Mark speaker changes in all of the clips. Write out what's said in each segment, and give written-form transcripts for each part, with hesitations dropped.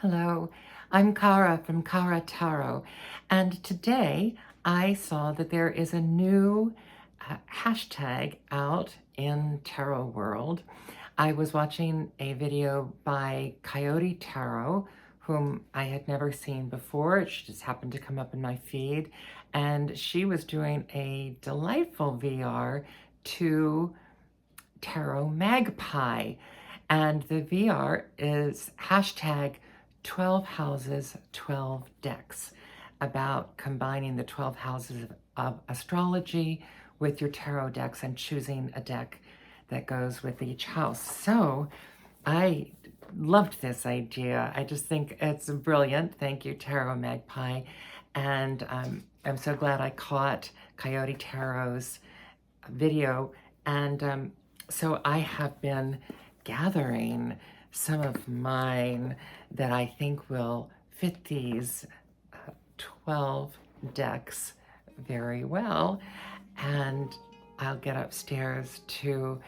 Speaker 1: Hello, I'm Kara from Kara Tarot, and today I saw that there is a new hashtag out in tarot world. I was watching a video by Coyote Tarot, whom I had never seen before. She just happened to come up in my feed, and she was doing a delightful VR to Tarot Magpie, and the VR is hashtag 12 houses, 12 decks, about combining the 12 houses of astrology with your tarot decks and choosing a deck that goes with each house. So I loved this idea. I just think it's brilliant. Thank you, Tarot Magpie. And I'm so glad I caught Coyote Tarot's video. And so I have been gathering some of mine that I think will fit these 12 decks very well. And I'll get upstairs to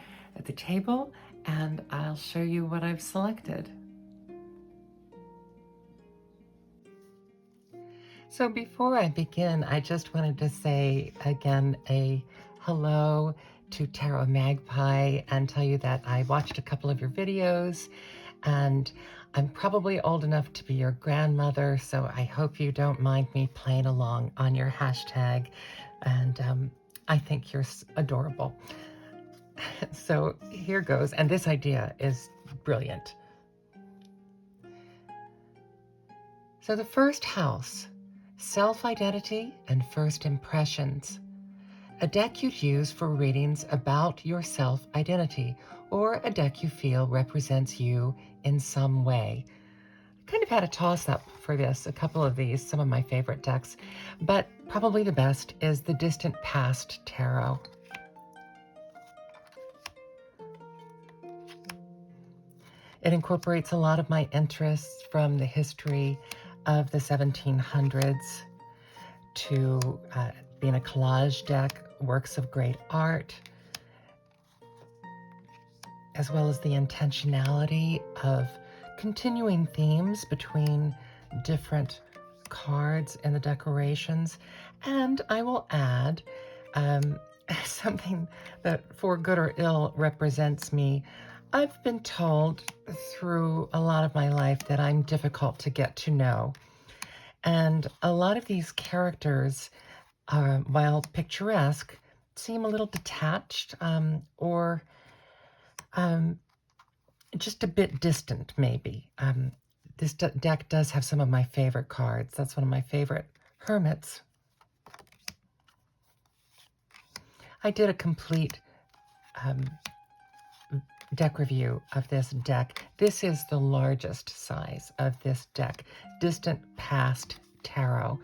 Speaker 1: the table and I'll show you what I've selected. So before I begin, I just wanted to say again a hello to Tarot Magpie and tell you that I watched a couple of your videos and I'm probably old enough to be your grandmother, so I hope you don't mind me playing along on your hashtag, and I think you're adorable. So here goes, and this idea is brilliant. So the first house, self-identity and first impressions. A deck you'd use for readings about your self-identity, or a deck you feel represents you in some way. I kind of had a toss-up for this, a couple of these, some of my favorite decks, but probably the best is the Distant Past Tarot. It incorporates a lot of my interests from the history of the 1700s to being a collage deck, works of great art, as well as the intentionality of continuing themes between different cards in the decorations. And I will add something that, for good or ill, represents me. I've been told through a lot of my life that I'm difficult to get to know. And a lot of these characters, while picturesque, seem a little detached or just a bit distant, maybe. This deck does have some of my favorite cards. That's one of my favorite hermits. I did a complete deck review of this deck. This is the largest size of this deck, Distant Past Tarot,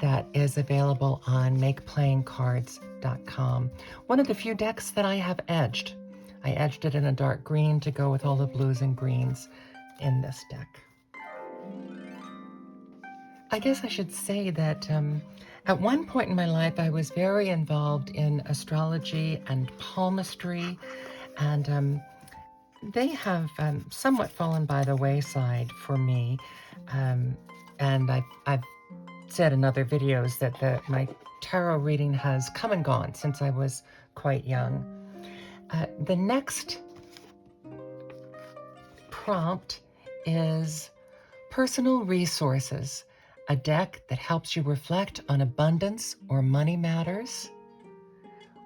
Speaker 1: that is available on makeplayingcards.com. One of the few decks that I have edged. I edged it in a dark green to go with all the blues and greens in this deck. I guess I should say that at one point in my life, I was very involved in astrology and palmistry, and they have somewhat fallen by the wayside for me. And I've said in other videos that my tarot reading has come and gone since I was quite young. The next prompt is Personal Resources, a deck that helps you reflect on abundance or money matters,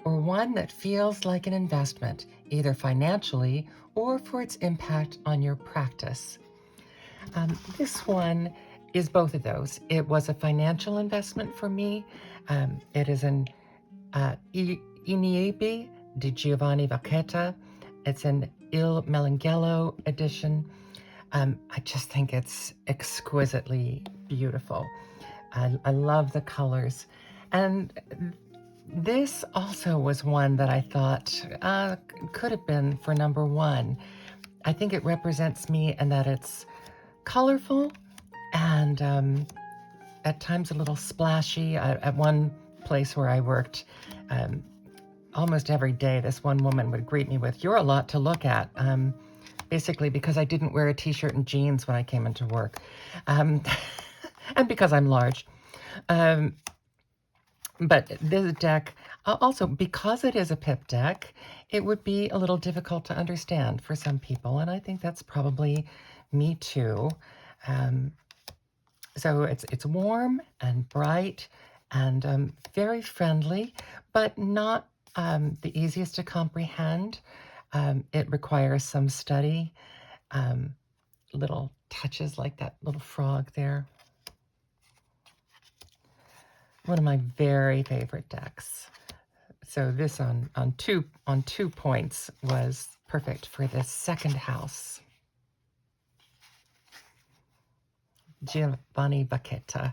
Speaker 1: or one that feels like an investment, either financially or for its impact on your practice. This one is both of those. It was a financial investment for me. It is an Naibi de Giovanni Vacchetta. It's an Il Melanghello edition. I just think it's exquisitely beautiful. I love the colors. And this also was one that I thought could have been for number one. I think it represents me in that it's colorful and at times a little splashy. At one place where I worked, almost every day, this one woman would greet me with, "You're a lot to look at." basically because I didn't wear a t-shirt and jeans when I came into work. Um, and because I'm large. Um, but this deck, also because it is a pip deck, it would be a little difficult to understand for some people. And I think that's probably me too. Um, so it's warm and bright and very friendly, but not the easiest to comprehend. It requires some study, little touches like that little frog there. One of my very favorite decks. So this on 2 points was perfect for this second house. Giovanni Vacchetta.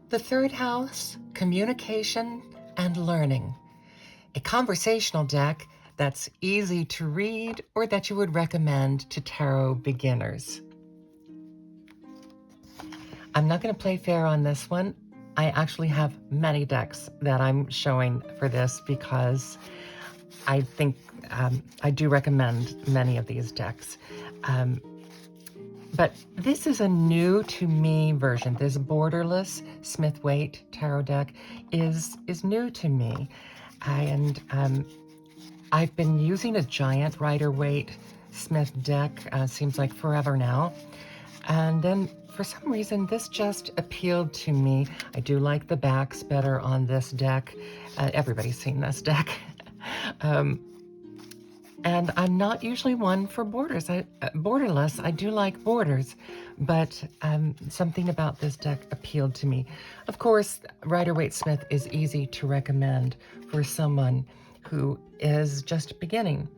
Speaker 1: The third house, communication and learning. A conversational deck that's easy to read or that you would recommend to tarot beginners. I'm not going to play fair on this one. I actually have many decks that I'm showing for this because I think I do recommend many of these decks. But this is a new to me version. This borderless Smith-Waite tarot deck is new to me. I've been using a giant Rider-Waite Smith deck, seems like forever now. And then for some reason, this just appealed to me. I do like the backs better on this deck. Everybody's seen this deck. And I'm not usually one for borders. Borderless, I do like borders, but something about this deck appealed to me. Of course, Rider-Waite Smith is easy to recommend for someone who is just beginning.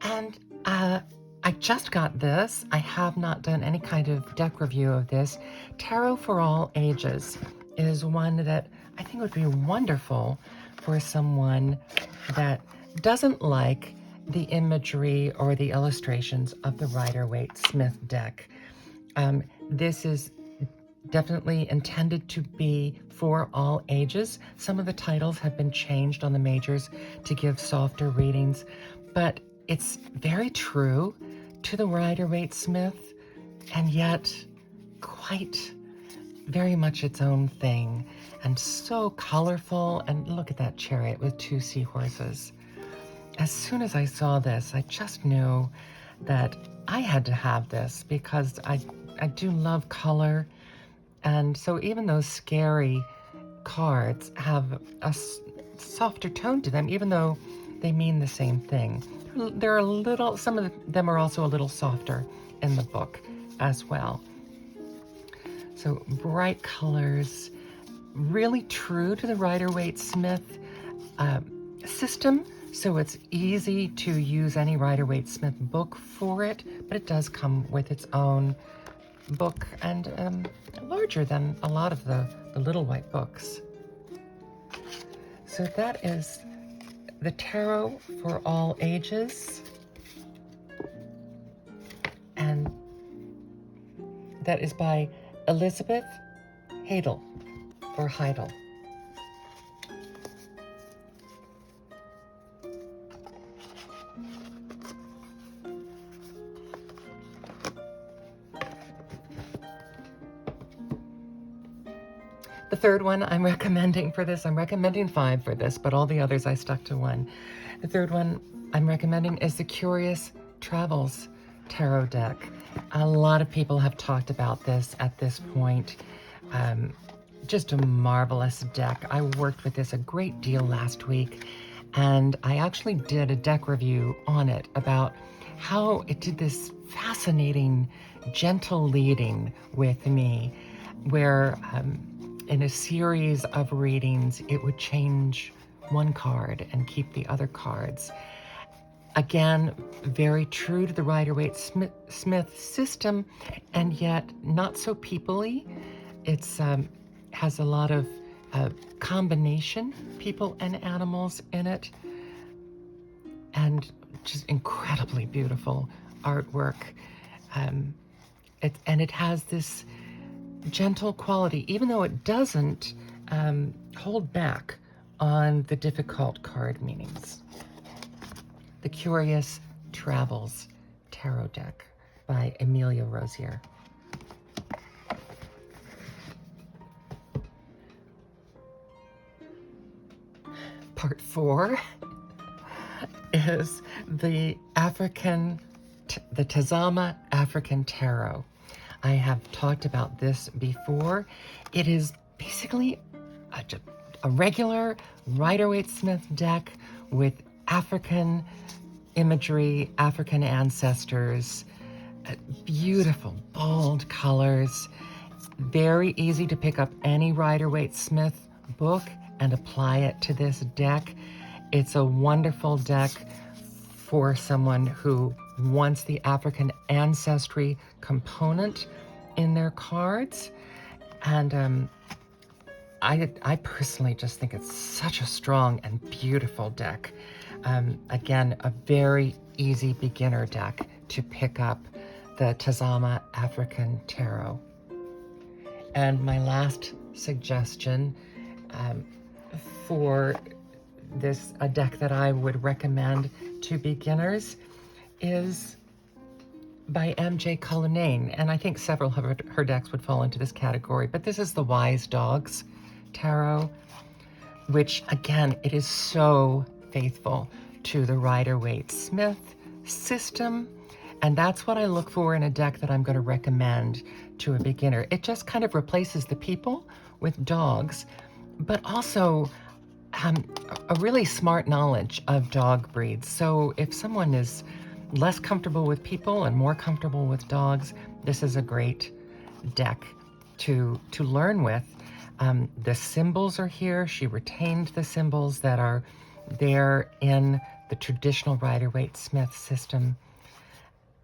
Speaker 1: And I just got this. I have not done any kind of deck review of this. Tarot for All Ages is one that I think would be wonderful for someone that doesn't like the imagery or the illustrations of the Rider-Waite Smith deck. This is definitely intended to be for all ages. Some of the titles have been changed on the majors to give softer readings, but it's very true to the Rider-Waite Smith and yet quite very much its own thing and so colorful. And look at that chariot with 2 seahorses. As soon as I saw this, I just knew that I had to have this because I do love color. And so even those scary cards have a softer tone to them, even though they mean the same thing. They're a little, some of them are also a little softer in the book as well. So bright colors, really true to the Rider-Waite Smith system. So it's easy to use any Rider-Waite Smith book for it, but it does come with its own book and larger than a lot of the little white books. So that is the Tarot for All Ages. And that is by Elizabeth Heidel or Heidel. The third one I'm recommending for this, I'm recommending 5 for this, but all the others I stuck to 1. The third one I'm recommending is the Curious Travels Tarot deck. A lot of people have talked about this at this point. Just a marvelous deck. I worked with this a great deal last week, and I actually did a deck review on it about how it did this fascinating, gentle leading with me, where in a series of readings, it would change one card and keep the other cards. Again, very true to the Rider-Waite Smith system, and yet not so people-y. It's has a lot of combination, people and animals in it, and just incredibly beautiful artwork. It has this gentle quality, even though it doesn't hold back on the difficult card meanings. The Curious Travels Tarot Deck by Amelia Rosier. Part 4 is the Tazama African Tarot. I have talked about this before. It is basically a regular Rider-Waite-Smith deck with African imagery, African ancestors, beautiful, bold colors. Very easy to pick up any Rider-Waite-Smith book and apply it to this deck. It's a wonderful deck for someone who wants the African ancestry component in their cards. And I personally just think it's such a strong and beautiful deck. Again, a very easy beginner deck to pick up the Tazama African Tarot. And my last suggestion for a deck that I would recommend to beginners is by MJ Cullinane, and I think several of her decks would fall into this category, but this is the Wise Dogs Tarot, which again, it is so faithful to the Rider-Waite-Smith system, and that's what I look for in a deck that I'm going to recommend to a beginner. It just kind of replaces the people with dogs, but also a really smart knowledge of dog breeds. So if someone is less comfortable with people and more comfortable with dogs, this is a great deck to learn with. The symbols are here. She retained the symbols that are there in the traditional Rider-Waite-Smith system.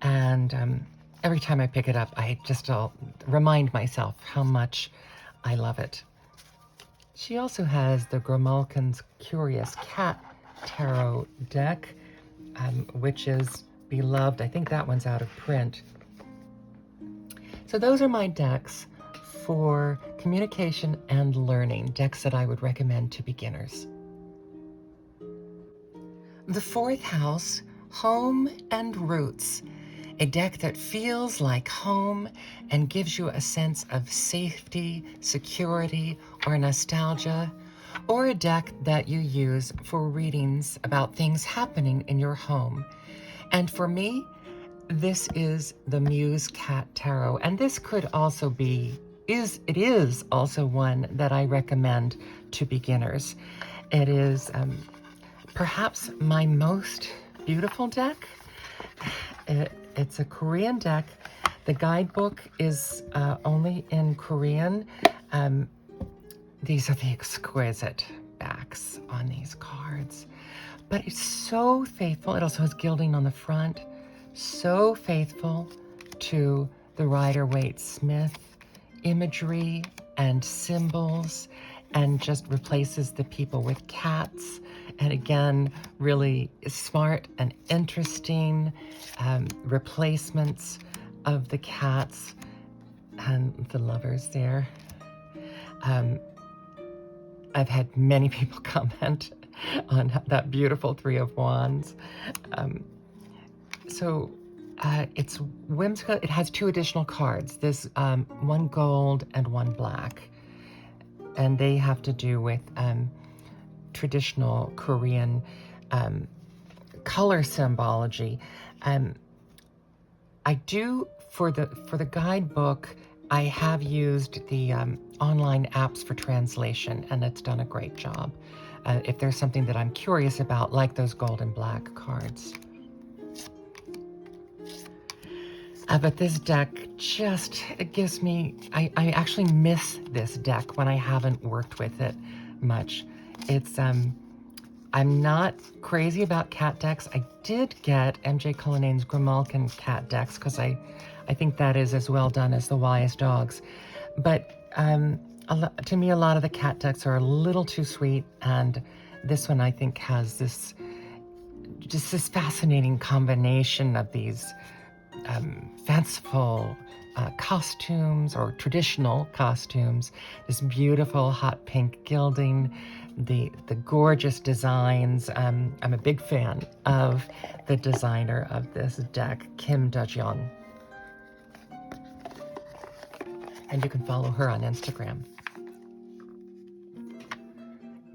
Speaker 1: And every time I pick it up, I'll remind myself how much I love it. She also has the Grimalkin's Curious Cat Tarot deck, which is beloved. I think that one's out of print. So those are my decks for communication and learning, decks that I would recommend to beginners. The 4th house, Home and Roots, a deck that feels like home and gives you a sense of safety, security, or nostalgia, or a deck that you use for readings about things happening in your home. And for me, this is the Muse Cat Tarot, and this could also it is also one that I recommend to beginners. It is perhaps my most beautiful deck. It's a Korean deck. The guidebook is only in Korean. These are the exquisite backs on these cards. But it's so faithful. It also has gilding on the front. So faithful to the Rider-Waite-Smith imagery and symbols, and just replaces the people with cats. And again, really smart and interesting replacements of the cats and the lovers there. I've had many people comment on that beautiful 3 of Wands. It's whimsical. It has 2 additional cards. There's one gold and one black. And they have to do with traditional Korean color symbology. I do, for the guidebook, I have used the online apps for translation, and it's done a great job. If there's something that I'm curious about, like those gold and black cards. But this deck just, it gives me, I actually miss this deck when I haven't worked with it much. It's, I'm not crazy about cat decks. I did get MJ Cullinane's Grimalkin cat decks because I think that is as well done as the Wise Dogs. But to me, a lot of the cat decks are a little too sweet, and this one I think has this fascinating combination of these fanciful costumes or traditional costumes, this beautiful hot pink gilding, the gorgeous designs. I'm a big fan of the designer of this deck, Kim Da-jeon. And you can follow her on Instagram.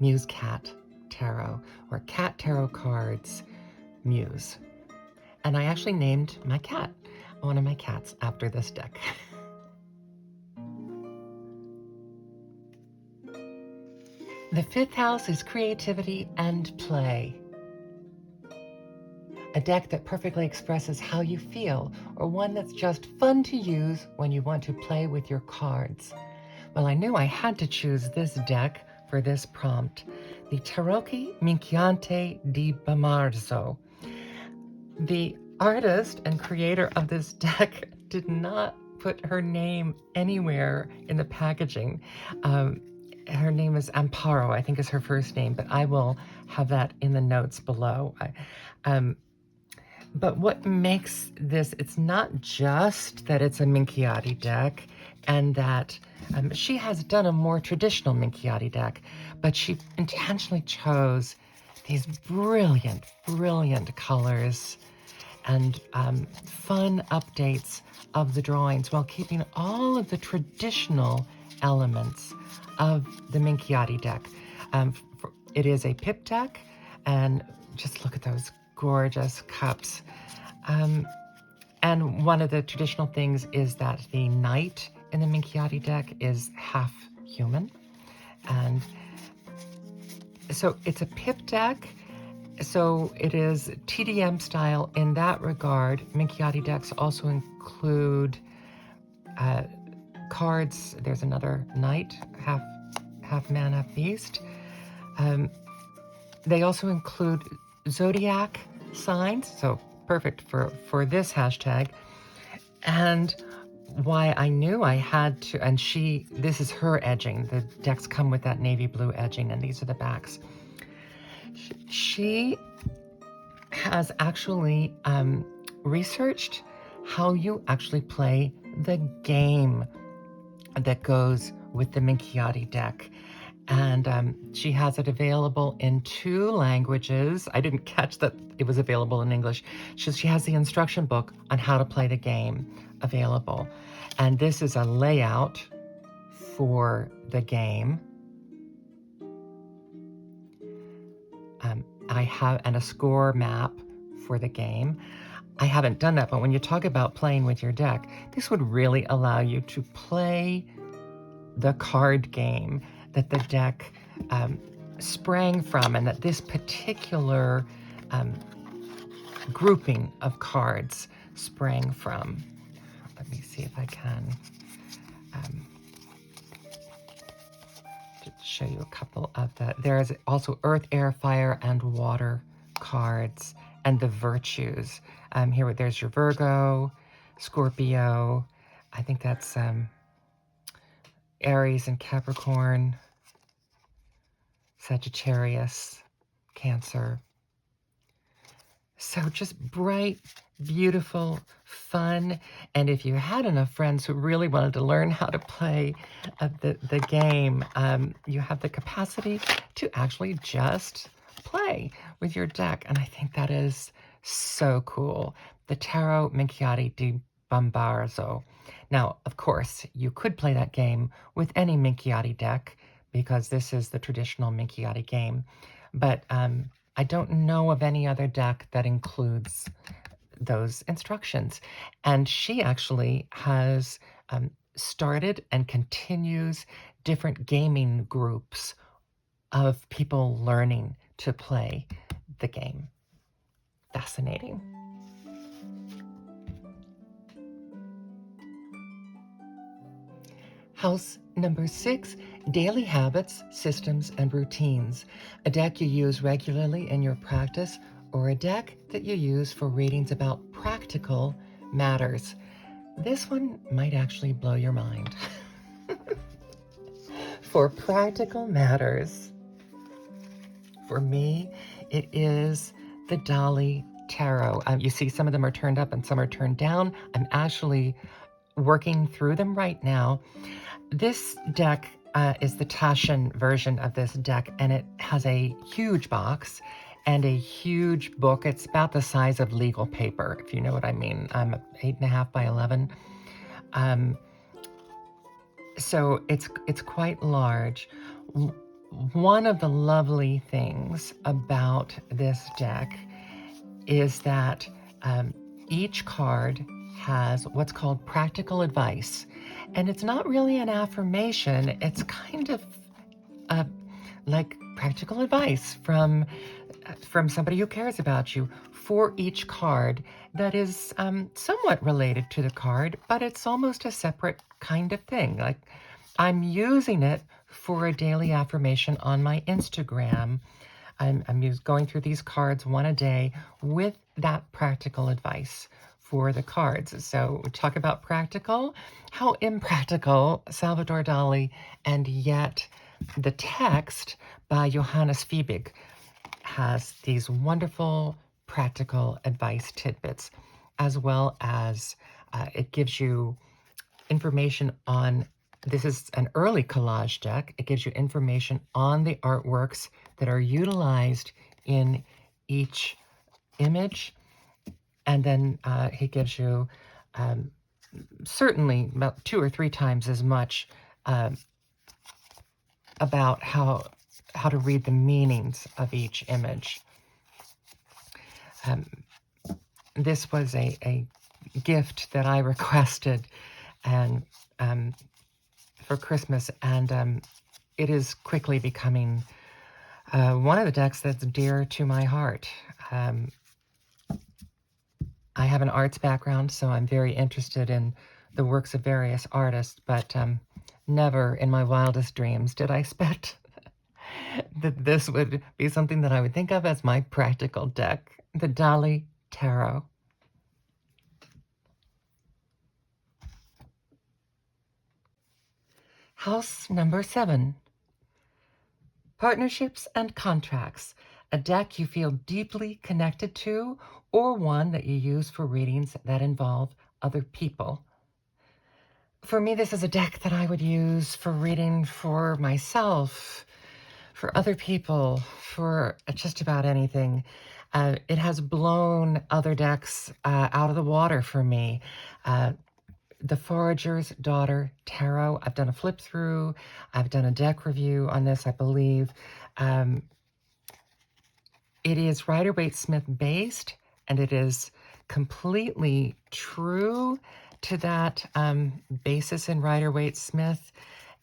Speaker 1: Muse Cat Tarot, or Cat Tarot Cards Muse. And I actually named my cat, one of my cats, after this deck. The fifth house is creativity and play. A deck that perfectly expresses how you feel, or one that's just fun to use when you want to play with your cards. Well, I knew I had to choose this deck for this prompt, the Tarot Minchiate di Bomarzo. The artist and creator of this deck did not put her name anywhere in the packaging. Her name is Amparo, I think is her first name, but I will have that in the notes below. But what makes this, it's not just that it's a Minchiate deck and that she has done a more traditional Minchiate deck, but she intentionally chose these brilliant, brilliant colors and fun updates of the drawings while keeping all of the traditional elements of the Minchiate deck. It is a pip deck, and just look at those gorgeous cups. And one of the traditional things is that the knight in the Minchiate deck is half human. And so it's a pip deck. So it is TDM style in that regard. Minchiate decks also include cards. There's another knight, half man, half beast. They also include zodiac signs, so perfect for this hashtag. And why I knew I had to, and this is her edging. The decks come with that navy blue edging, and these are the backs. She has actually researched how you actually play the game that goes with the Minchiate deck. And she has it available in 2 languages. I didn't catch that it was available in English. She has the instruction book on how to play the game available. And this is a layout for the game. I have, and a score map for the game. I haven't done that, but when you talk about playing with your deck, this would really allow you to play the card game that the deck sprang from, and that this particular grouping of cards sprang from. Let me see if I can just show you a couple of the, there's also earth, air, fire, and water cards, and the virtues. Here, there's your Virgo, Scorpio, I think that's Aries and Capricorn, Sagittarius, Cancer. So just bright, beautiful, fun. And if you had enough friends who really wanted to learn how to play the game, you have the capacity to actually just play with your deck. And I think that is so cool. The Tarot Minchiate di Bomarzo. Now, of course, you could play that game with any Minchiate deck, because this is the traditional Minchiate game. But I don't know of any other deck that includes those instructions. And she actually has started and continues different gaming groups of people learning to play the game. Fascinating. House number 6, daily habits, systems, and routines. A deck you use regularly in your practice, or a deck that you use for readings about practical matters. This one might actually blow your mind. For practical matters, for me, it is the Dali Tarot. You see some of them are turned up and some are turned down. I'm actually working through them right now. This deck is the Taschen version of this deck, and it has a huge box and a huge book. It's about the size of legal paper, if you know what I mean. 8.5 by 11. So it's quite large. One of the lovely things about this deck is that each card has what's called practical advice. And it's not really an affirmation, it's kind of like practical advice from somebody who cares about you for each card that is somewhat related to the card, but it's almost a separate kind of thing. Like I'm using it for a daily affirmation on my Instagram. I'm going through these cards one a day with that practical advice for the cards. So we talk about practical, how impractical Salvador Dali, and yet the text by Johannes Fiebig has these wonderful practical advice tidbits, as well as it gives you information on, this is an early collage deck, it gives you information on the artworks that are utilized in each image. And then he gives you certainly about 2 or 3 times as much about how to read the meanings of each image. This was a gift that I requested and for Christmas, and it is quickly becoming one of the decks that's dear to my heart. I have an arts background, so I'm very interested in the works of various artists, but never in my wildest dreams did I expect that this would be something that I would think of as my practical deck, the Dali Tarot. House number 7. Partnerships and contracts, a deck you feel deeply connected to, or one that you use for readings that involve other people. For me, this is a deck that I would use for reading for myself, for other people, for just about anything. It has blown other decks out of the water for me. The Forager's Dore Tarot, I've done a flip through, I've done a deck review on this, I believe. It is Rider-Waite-Smith based, and it is completely true to that basis in Rider-Waite-Smith,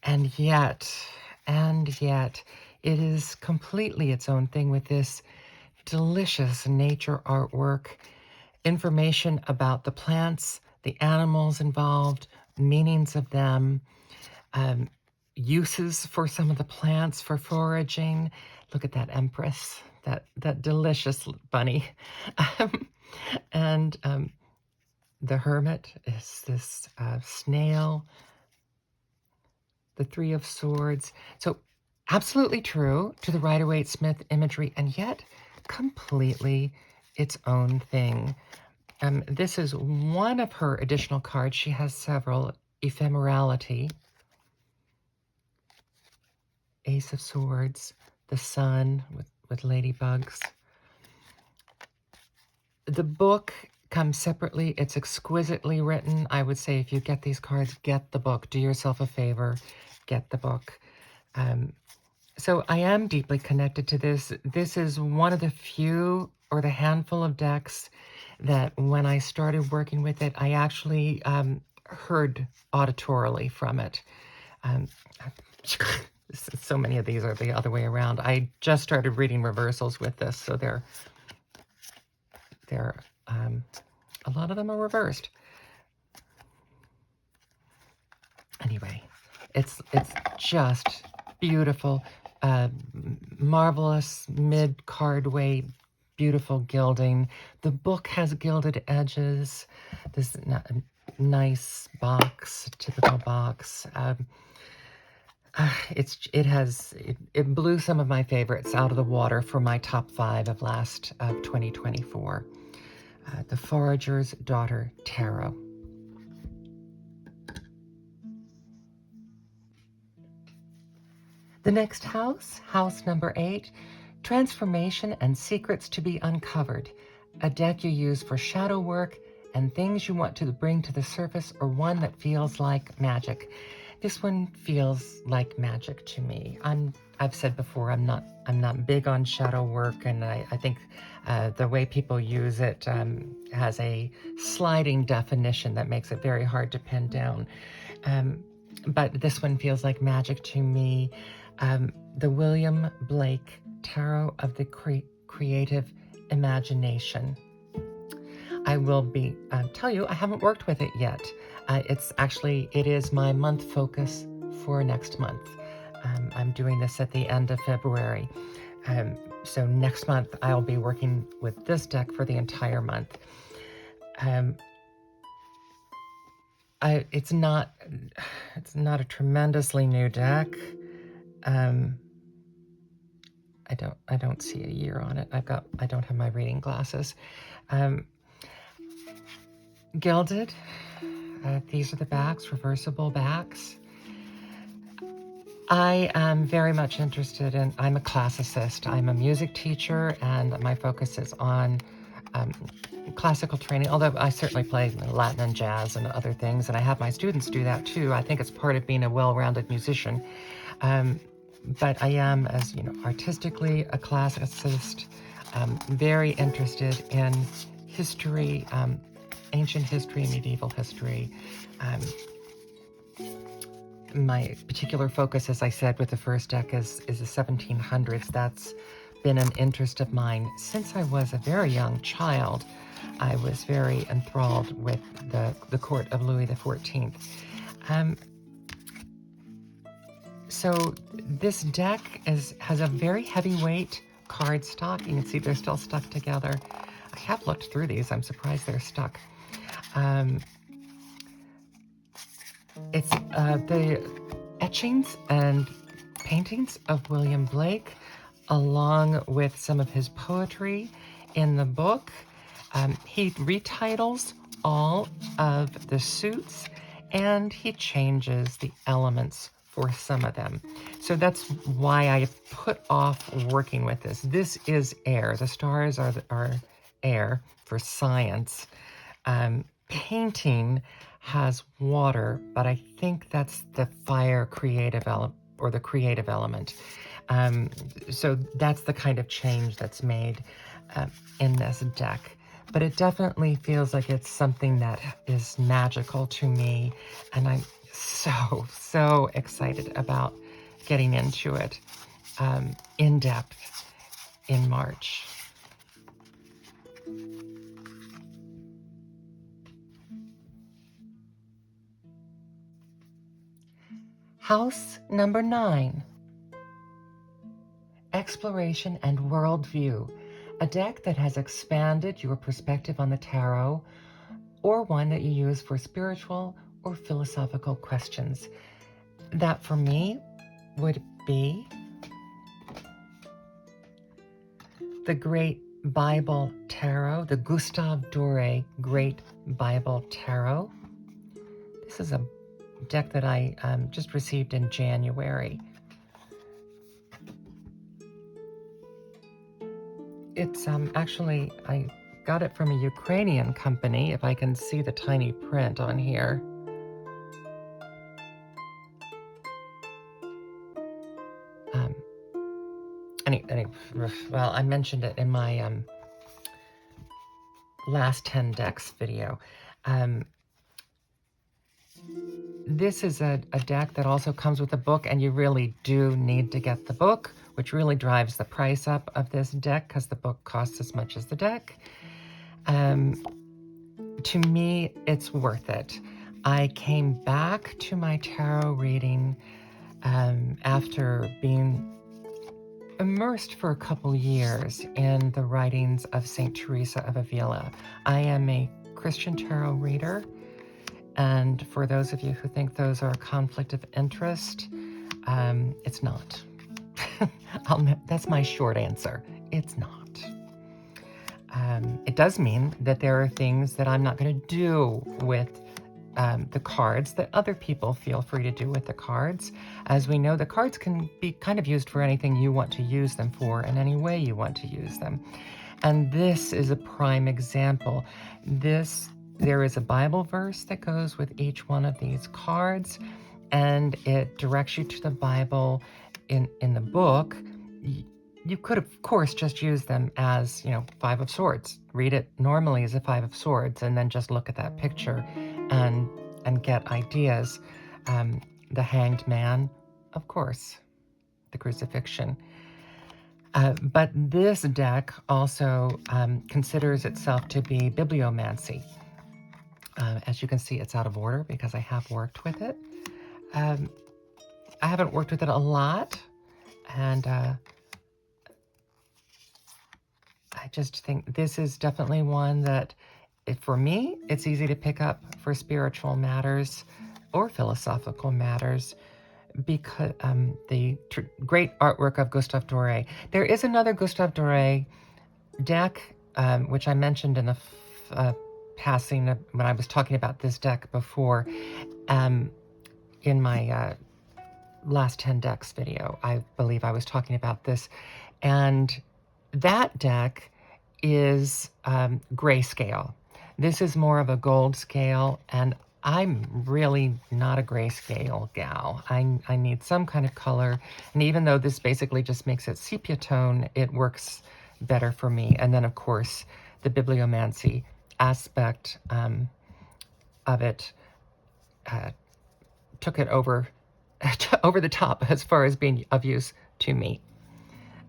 Speaker 1: and yet it is completely its own thing with this delicious nature artwork, information about the plants, the animals involved, meanings of them, uses for some of the plants for foraging. Look at that Empress, that delicious bunny. And the Hermit is this snail, the Three of Swords. So absolutely true to the Rider-Waite-Smith imagery, and yet completely its own thing. This is one of her additional cards. She has several. Ephemerality, Ace of Swords, the Sun with ladybugs. The book comes separately. It's exquisitely written. I would say if you get these cards, get the book. Do yourself a favor. Get the book. So I am deeply connected to this. This is one of the few or the handful of decks that when I started working with it, I actually heard auditorily from it. So many of these are the other way around. I just started reading reversals with this, so they're a lot of them are reversed. Anyway, it's just beautiful, marvelous mid-card weight, beautiful gilding. The book has gilded edges. This nice box, typical box. It blew some of my favorites out of the water for my top 5 of 2024. the Forager's Dore Tarot. The next house, house number 8, Transformation and Secrets to be Uncovered. A deck you use for shadow work and things you want to bring to the surface, or one that feels like magic. This one feels like magic to me. I've said before, I'm not big on shadow work, and I think the way people use it has a sliding definition that makes it very hard to pin down. But this one feels like magic to me. The William Blake Tarot of the Creative Imagination. I will tell you, I haven't worked with it yet. It is my month focus for next month. I'm doing this at the end of February. So next month I'll be working with this deck for the entire month. It's not a tremendously new deck. I don't see a year on it. I don't have my reading glasses. Gilded. These are the backs, reversible backs. I am very much interested in, I'm a classicist. I'm a music teacher, and my focus is on classical training, although I certainly play Latin and jazz and other things, and I have my students do that too. I think it's part of being a well-rounded musician. But I am, as you know, artistically a classicist, very interested in history, ancient history, medieval history. My particular focus, as I said, with the first deck is the 1700s. That's been an interest of mine since I was a very young child. I was very enthralled with the court of Louis XIV. So this deck has a very heavyweight cardstock. You can see they're still stuck together. I have looked through these. I'm surprised they're stuck. It's the etchings and paintings of William Blake, along with some of his poetry in the book. He retitles all of the suits, and he changes the elements for some of them. So that's why I put off working with this. This is air. The stars are air for science. Painting has water, but I think that's the fire creative element, or the creative element. So that's the kind of change that's made in this deck. But it definitely feels like it's something that is magical to me, and I'm so excited about getting into it in depth in March. House number 9, Exploration and Worldview, a deck that has expanded your perspective on the tarot, or one that you use for spiritual or philosophical questions. That for me would be the Great Bible Tarot, the Gustave Dore Great Bible Tarot. This is a deck that I just received in January. It's actually, I got it from a Ukrainian company, if I can see the tiny print on here. Well, I mentioned it in my last 10 decks video. This is a deck that also comes with a book, and you really do need to get the book, which really drives the price up of this deck because the book costs as much as the deck. To me, it's worth it. I came back to my tarot reading after being immersed for a couple years in the writings of St. Teresa of Avila. I am a Christian tarot reader, and for those of you who think those are a conflict of interest, it's not. That's my short answer. It's not. It does mean that there are things that I'm not going to do with the cards that other people feel free to do with the cards. As we know, the cards can be kind of used for anything you want to use them for in any way you want to use them. And this is a prime example. There is a Bible verse that goes with each one of these cards, and it directs you to the Bible in the book. You could, of course, just use them as, Five of Swords. Read it normally as a Five of Swords, and then just look at that picture and get ideas. The Hanged Man, of course, the Crucifixion. But this deck also considers itself to be bibliomancy. As you can see, it's out of order because I have worked with it. I haven't worked with it a lot, and I just think this is definitely one that, for me, it's easy to pick up for spiritual matters or philosophical matters, because the great artwork of Gustave Dore. There is another Gustave Dore deck, which I mentioned in the passing when I was talking about this deck before, in my last 10 decks video. I believe I was talking about this, and that deck is grayscale. This is more of a gold scale, and I'm really not a grayscale gal. I need some kind of color, and even though this basically just makes it sepia tone, it works better for me. And then, of course, the bibliomancy aspect of it took it over the top as far as being of use to me.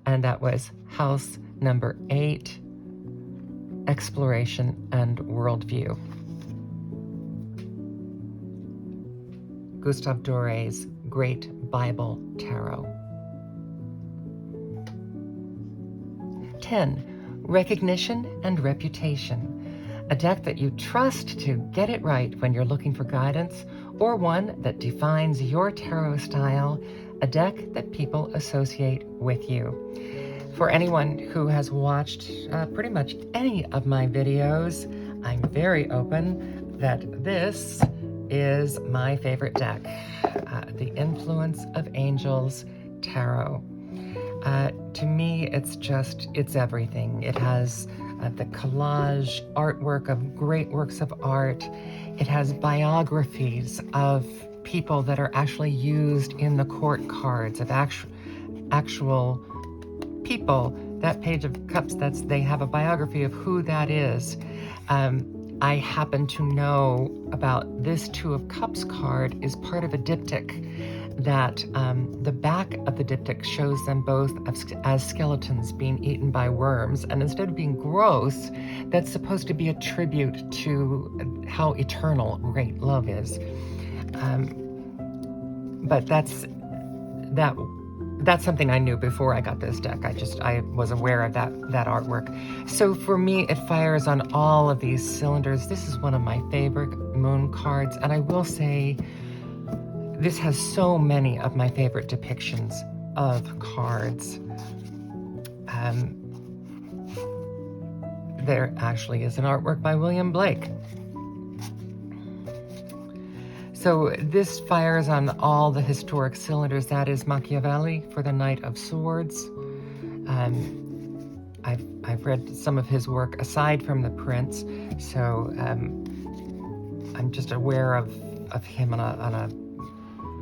Speaker 1: And that was house number 8, exploration and worldview. Gustave Dore's Great Bible Tarot. 10. Recognition and reputation. A deck that you trust to get it right when you're looking for guidance, or one that defines your tarot style, a deck that people associate with you. For anyone who has watched pretty much any of my videos, I'm very open that this is my favorite deck, The Influence of Angels Tarot. To me, it's everything. It has the collage artwork of great works of art. It has biographies of people that are actually used in the court cards, of actual people. That Page of Cups, they have a biography of who that is. I happen to know about this Two of Cups card is part of a diptych that the back of the diptych shows them both as skeletons being eaten by worms. And instead of being gross, that's supposed to be a tribute to how eternal great love is. But that's something I knew before I got this deck. I was aware of that artwork. So for me, it fires on all of these cylinders. This is one of my favorite moon cards, and I will say this has so many of my favorite depictions of cards. There actually is an artwork by William Blake. So this fires on all the historic cylinders. That is Machiavelli for the Knight of Swords. I've read some of his work aside from The Prince, so I'm just aware of him on a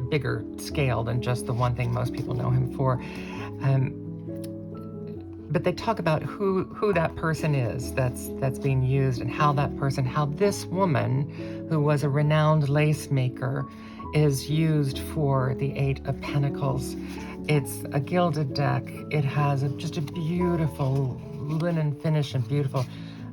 Speaker 1: bigger scale than just the one thing most people know him for. But they talk about who that person is that's being used, and how this woman, who was a renowned lace maker, is used for the Eight of Pentacles. It's a gilded deck. It has just a beautiful linen finish and beautiful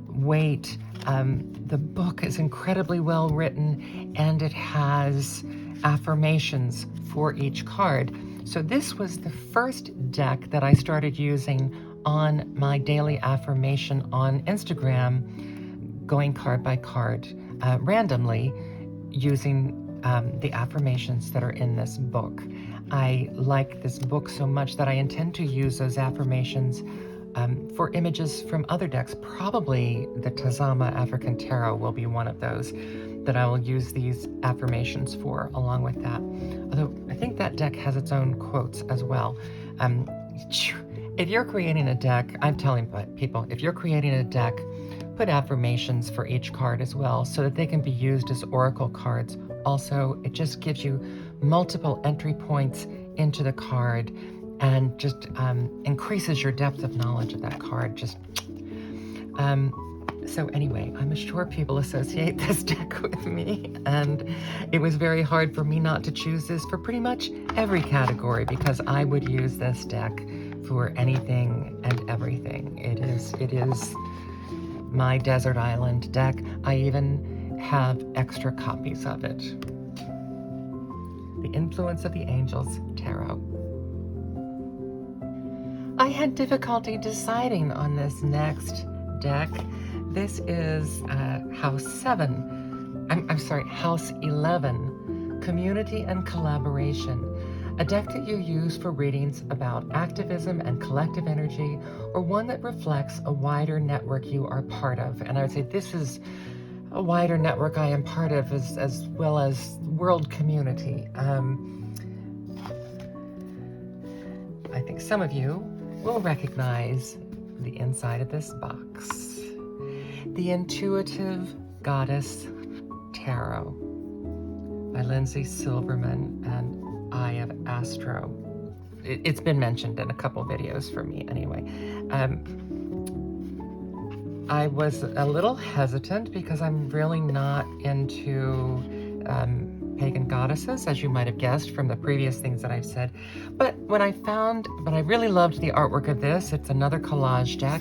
Speaker 1: weight. The book is incredibly well written, and it has affirmations for each card. So this was the first deck that I started using on my daily affirmation on Instagram, going card by card, randomly, using the affirmations that are in this book. I like this book so much that I intend to use those affirmations For images from other decks, probably the Tazama African Tarot will be one of those that I will use these affirmations for along with that. Although I think that deck has its own quotes as well. If you're creating a deck, I'm telling people, if you're creating a deck, put affirmations for each card as well so that they can be used as oracle cards. Also, it just gives you multiple entry points into the card and just increases your depth of knowledge of that card. So anyway, I'm sure people associate this deck with me, and it was very hard for me not to choose this for pretty much every category because I would use this deck for anything and everything. It is my desert island deck. I even have extra copies of it. The Influence of the Angels Tarot. I had difficulty deciding on this next deck. This is House 7. I'm sorry, House 11, Community and Collaboration. A deck that you use for readings about activism and collective energy, or one that reflects a wider network you are part of. And I would say this is a wider network I am part of, as well as world community. I think some of you will recognize the inside of this box. The Intuitive Goddess Tarot by Lindsay Silverman and Eye of Astro. It's been mentioned in a couple videos for me anyway. I was a little hesitant because I'm really not into pagan goddesses, as you might have guessed from the previous things that I've said. But I really loved the artwork of this. It's another collage deck.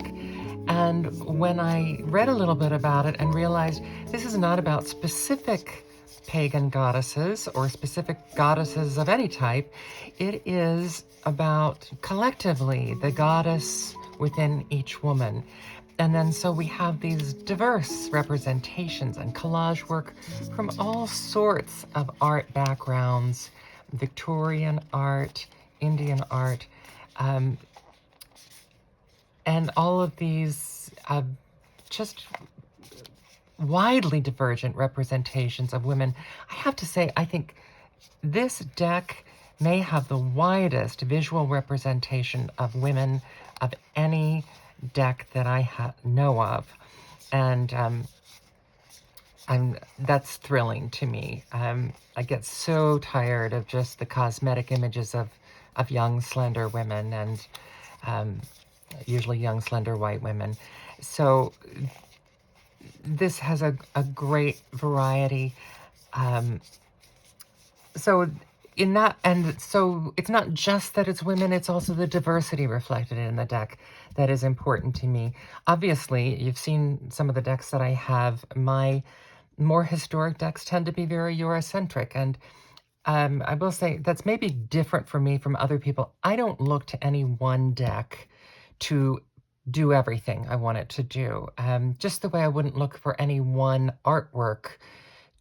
Speaker 1: And when I read a little bit about it and realized this is not about specific pagan goddesses or specific goddesses of any type, it is about collectively the goddess within each woman. And then so we have these diverse representations and collage work from all sorts of art backgrounds, Victorian art, Indian art, and all of these just widely divergent representations of women. I have to say, I think this deck may have the widest visual representation of women of any deck that I know of. And that's thrilling to me. I get so tired of just the cosmetic images of young, slender women and usually young, slender white women. So this has a great variety. So it's not just that it's women, it's also the diversity reflected in the deck that is important to me. Obviously, you've seen some of the decks that I have. My more historic decks tend to be very Eurocentric, and I will say that's maybe different for me from other people. I don't look to any one deck to do everything I want it to do. Just the way I wouldn't look for any one artwork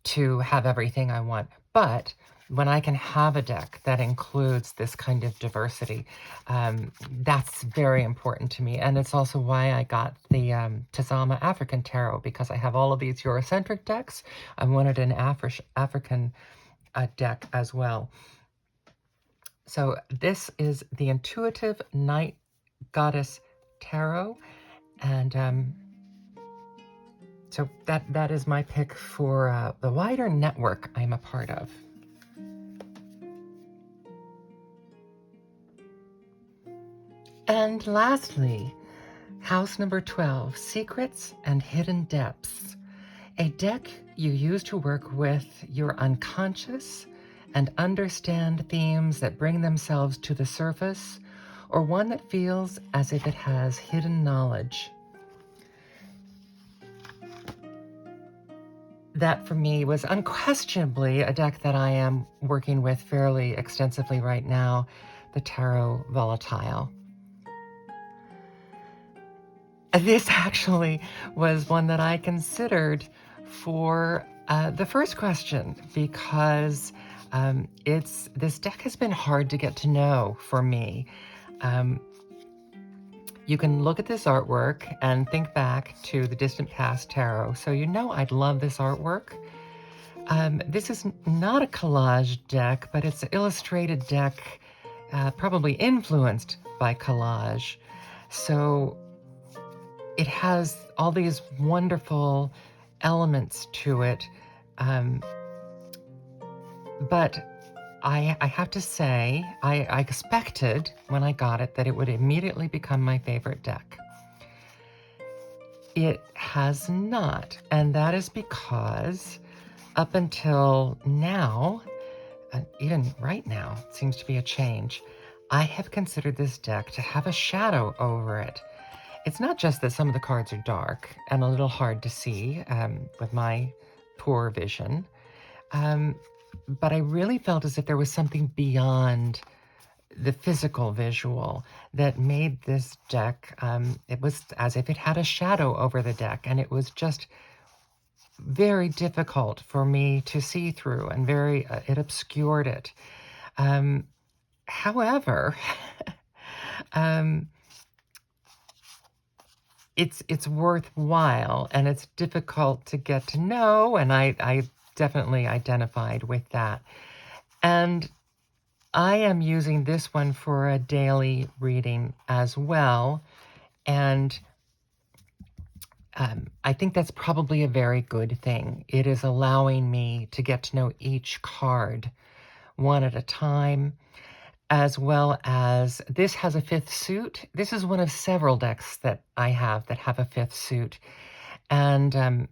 Speaker 1: to have everything I want. But when I can have a deck that includes this kind of diversity, that's very important to me. And it's also why I got the Tazama African Tarot, because I have all of these Eurocentric decks. I wanted an African deck as well. So this is the Intuitive Night Goddess Tarot, and so that is my pick for the wider network I'm a part of. And lastly, house number 12, Secrets and Hidden Depths, a deck you use to work with your unconscious and understand themes that bring themselves to the surface, or one that feels as if it has hidden knowledge. That for me was unquestionably a deck that I am working with fairly extensively right now, the Terra Volatile. This actually was one that I considered for the first question, because this deck has been hard to get to know for me. You can look at this artwork and think back to the distant past tarot. So you know I'd love this artwork. This is not a collage deck, but it's an illustrated deck, probably influenced by collage. So it has all these wonderful elements to it. But I have to say, I expected when I got it that it would immediately become my favorite deck. It has not, and that is because up until now, even right now, it seems to be a change, I have considered this deck to have a shadow over it. It's not just that some of the cards are dark and a little hard to see with my poor vision, but I really felt as if there was something beyond the physical visual that made this deck, it was as if it had a shadow over the deck, and it was just very difficult for me to see through, and it obscured it. However, it's worthwhile, and it's difficult to get to know, and I definitely identified with that. And I am using this one for a daily reading as well, and I think that's probably a very good thing. It is allowing me to get to know each card one at a time, as well as this has a fifth suit. This is one of several decks that I have that have a fifth suit, and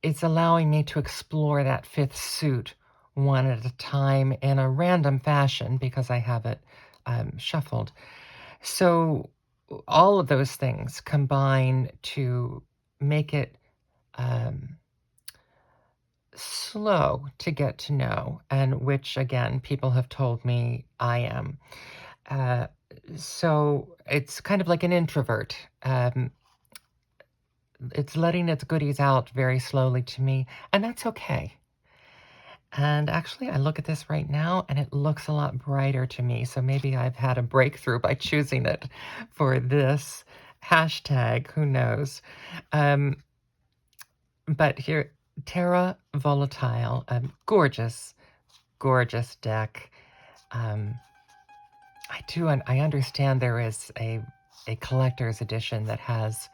Speaker 1: it's allowing me to explore that fifth suit one at a time in a random fashion because I have it shuffled. So all of those things combine to make it slow to get to know, and which, again, people have told me I am. So it's kind of like an introvert. It's letting its goodies out very slowly to me, and that's okay. And actually, I look at this right now, and it looks a lot brighter to me, so maybe I've had a breakthrough by choosing it for this hashtag, who knows. But here, Terra Volatile, gorgeous, gorgeous deck. I understand there is a collector's edition that has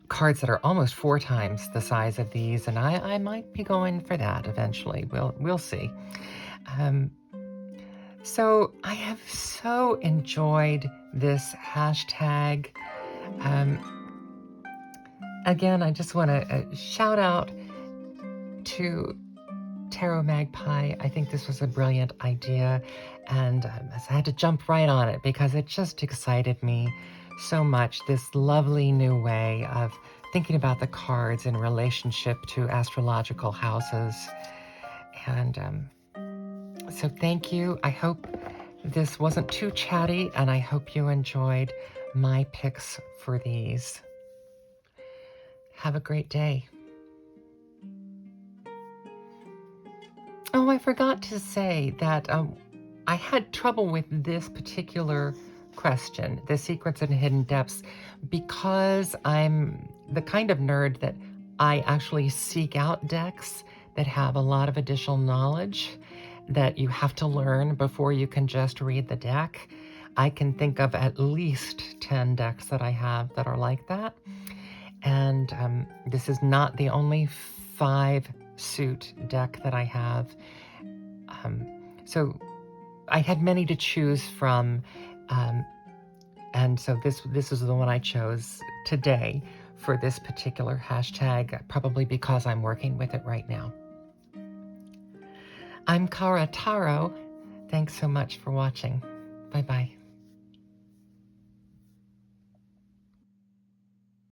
Speaker 1: cards that are almost 4 times the size of these, and I might be going for that eventually. We'll see. So I have so enjoyed this hashtag. Again, I just want to shout out to Tarot Magpie. I think this was a brilliant idea, and I had to jump right on it because it just excited me so much, this lovely new way of thinking about the cards in relationship to astrological houses. And so thank you. I hope this wasn't too chatty, and I hope you enjoyed my picks for these. Have a great day. Oh, I forgot to say that I had trouble with this particular question, the secrets and hidden depths, because I'm the kind of nerd that I actually seek out decks that have a lot of additional knowledge that you have to learn before you can just read the deck. I can think of at least 10 decks that I have that are like that. And this is not the only 5-suit deck that I have. So I had many to choose from, and so this is the one I chose today for this particular hashtag, probably because I'm working with it right now. I'm Cara Tarot. Thanks so much for watching. Bye-bye.